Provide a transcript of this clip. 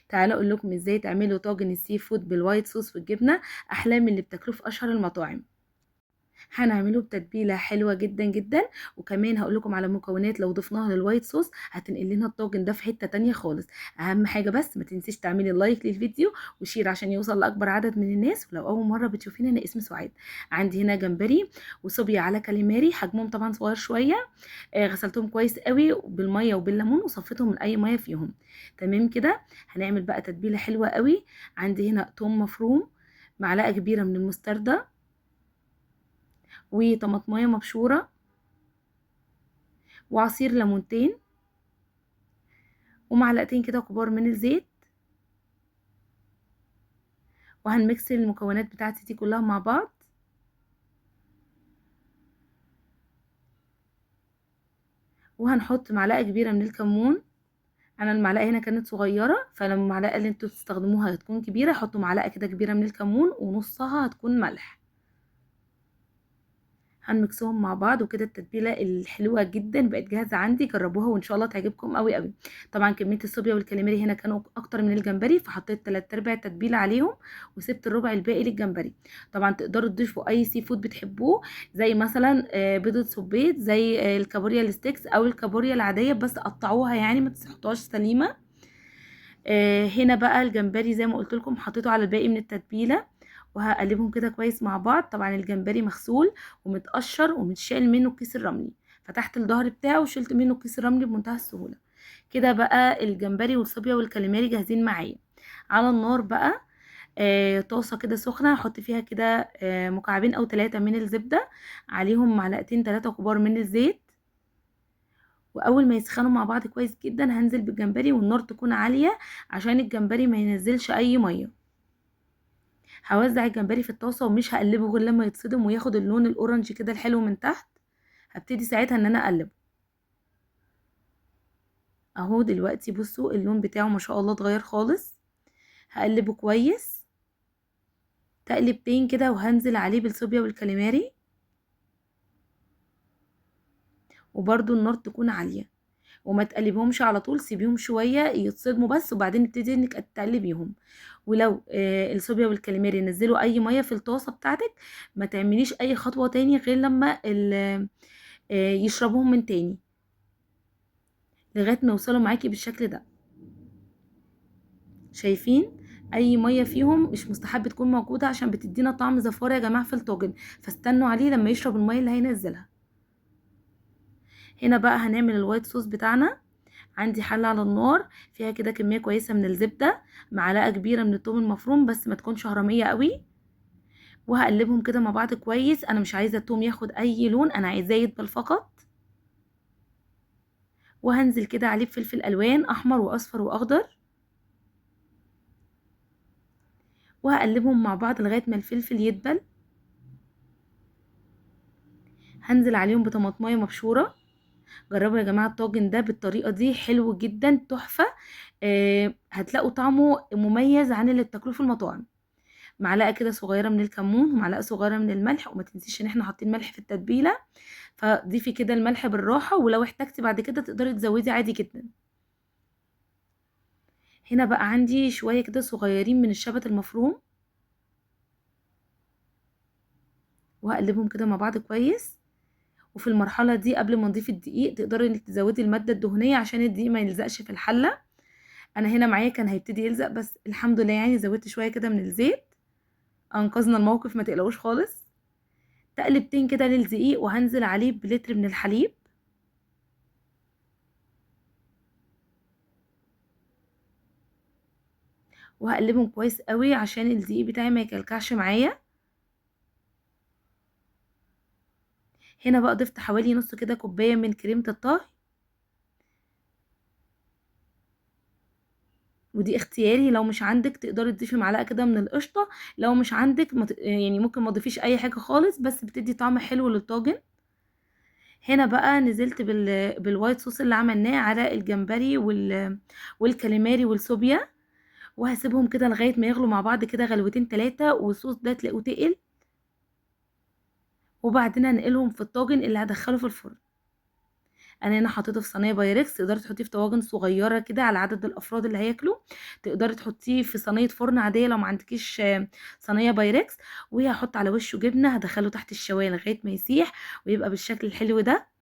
تعالوا اقول لكم ازاي تعملوا طاجن السي فود بالوايت صوص والجبنه، احلى من اللي بتاكلوه في اشهر المطاعم. هنعمله بتتبيله حلوه جدا جدا، وكمان هقول لكم على مكونات لو ضفناها للوايت صوص هتنقل لنا الطاجن ده في حته تانية خالص. اهم حاجه بس ما تنسيش تعملي لايك للفيديو وشير عشان يوصل لاكبر عدد من الناس. ولو اول مره بتشوفيني انا اسمي سعاد. عندي هنا جمبري وصوبيا على كاليماري، حجمهم طبعا صغير شويه. غسلتهم كويس قوي بالميه وبالليمون وصفيتهم من اي ميه فيهم. تمام كده. هنعمل بقى تتبيله حلوه قوي. عندي هنا توم مفروم، معلقه كبيره من المستردة، وطماطمايه مبشوره، وعصير ليمونتين، ومعلقتين كده كبار من الزيت. وهنمكس المكونات بتاعتي دي كلها مع بعض. وهنحط معلقه كبيره من الكمون. انا المعلقه هنا كانت صغيره، فلما المعلقه اللي انتوا بتستخدموها هتكون كبيره حطوا معلقه كده كبيره من الكمون، ونصها هتكون ملح. هنمكسهم مع بعض وكده التتبيله الحلوه جدا بقت جاهزه عندي. جربوها وان شاء الله تعجبكم قوي قوي. طبعا كميه الصوبيا والكاليماري هنا كانوا اكتر من الجمبري، فحطيت 3 ارباع التتبيله عليهم وسبت الربع الباقي للجمبري. طبعا تقدروا تضيفوا اي سي فود بتحبوه، زي مثلا بيضه سبيط، زي الكابوريا الستيكس او الكابوريا العاديه، بس قطعوها يعني ما تحطوهاش سليمه. هنا بقى الجمبري زي ما قلت لكم حطيته على الباقي من التتبيله، وهقلبهم كده كويس مع بعض. طبعا الجمبري مغسول ومتقشر ومتشال منه الكيس الرملي، فتحت الظهر بتاعه وشلت منه الكيس الرملي بمنتهى السهوله. كده بقى الجمبري والصوبيا والكاليماري جاهزين معايا. على النار بقى طاسه كده سخنه، هحط فيها كده مكعبين او 3 من الزبده، عليهم معلقتين 3 كبار من الزيت. واول ما يسخنوا مع بعض كويس جدا هنزل بالجمبري، والنار تكون عالية عشان الجمبري ما ينزلش اي مية. هوزع الجمبري في الطاسة ومش هقلبه غير لما يتصدم وياخد اللون الاورنج كده الحلو من تحت. هبتدي ساعتها ان انا اقلبه. اهو دلوقتي بصوا اللون بتاعه ما شاء الله اتغير خالص. هقلبه كويس تقلبتين كده، وهنزل عليه بالصوبيا والكاليماري، وبرده النار تكون عالية. وما تقلبيهمش على طول، سيبيهم شويه يتصدموا بس، وبعدين ابتدي انك تقلبيهم. ولو الصوبيا والكاليماري نزلوا اي ميه في الطاسه بتاعتك، ما تعمليش اي خطوه تاني غير لما يشربوهم من تاني، لغايه ما يوصلوا معاكي بالشكل ده. شايفين؟ اي ميه فيهم مش مستحب تكون موجوده عشان بتدينا طعم زفاره يا جماعه في الطاجن، فاستنوا عليه لما يشرب الميه اللي هينزلها. هنا بقى هنعمل الوايت صوص بتاعنا. عندي حلة على النار فيها كده كمية كويسة من الزبدة، معلقة كبيرة من الثوم المفروم بس ما تكونش هرمية قوي. وهقلبهم كده مع بعض كويس. انا مش عايزة الثوم ياخد اي لون، انا عايزاه يدبل فقط. وهنزل كده عليه بفلفل الوان احمر واصفر واخضر، وهقلبهم مع بعض لغاية ما الفلفل يدبل. هنزل عليهم بطماطمايه مبشورة. جربوا يا جماعة الطاجن ده بالطريقة دي، حلو جدا تحفة. هتلاقوا طعمه مميز عن اللي بتاكلوه في المطاعم. معلقه كده صغيره من الكمون ومعلقه صغيره من الملح، وما تنسيش ان احنا حاطين ملح في التتبيله، فضيفي كده الملح بالراحه، ولو احتجتي بعد كده تقدري تزودي عادي جدا. هنا بقى عندي شويه كده صغيرين من الشبت المفروم، وهقلبهم كده مع بعض كويس. وفي المرحله دي قبل ما نضيف الدقيق تقدري انك تزودي الماده الدهنيه عشان الدقيق ما يلزقش في الحله. انا هنا معايا كان هيبتدي يلزق، بس الحمد لله يعني زودت شويه كده من الزيت، انقذنا الموقف ما تقلقوش خالص. تقلبتين كده للدقيق، وهنزل عليه بلتر من الحليب. وهقلبهم كويس قوي عشان الدقيق بتاعي ما يكلكعش معايا. هنا بقى ضفت حوالي نص كده كوبايه من كريمه الطهي، ودي اختياري. لو مش عندك تقدري تضيفي معلقه كده من القشطه. لو مش عندك يعني ممكن ما تضيفيش اي حاجه خالص، بس بتدي طعم حلو للطاجن. هنا بقى نزلت بالوايت صوص اللي عملناه على الجمبري والكاليماري والصوبيا، وهسيبهم كده لغايه ما يغلوا مع بعض كده غلوتين 3، والصوص ده تلاقوه تقل. وبعدين هنقلهم في الطاجن اللي هدخله في الفرن. انا هنا حطيته في صينيه بايركس، تقدري تحطيه في طواجن صغيره كده على عدد الافراد اللي هياكلوا، تقدري تحطيه في صينيه فرن عاديه لو ما عندكيش صينيه بايركس. وهحط على وشه جبنه، هدخله تحت الشوايه لغايه ما يسيح ويبقى بالشكل الحلو ده.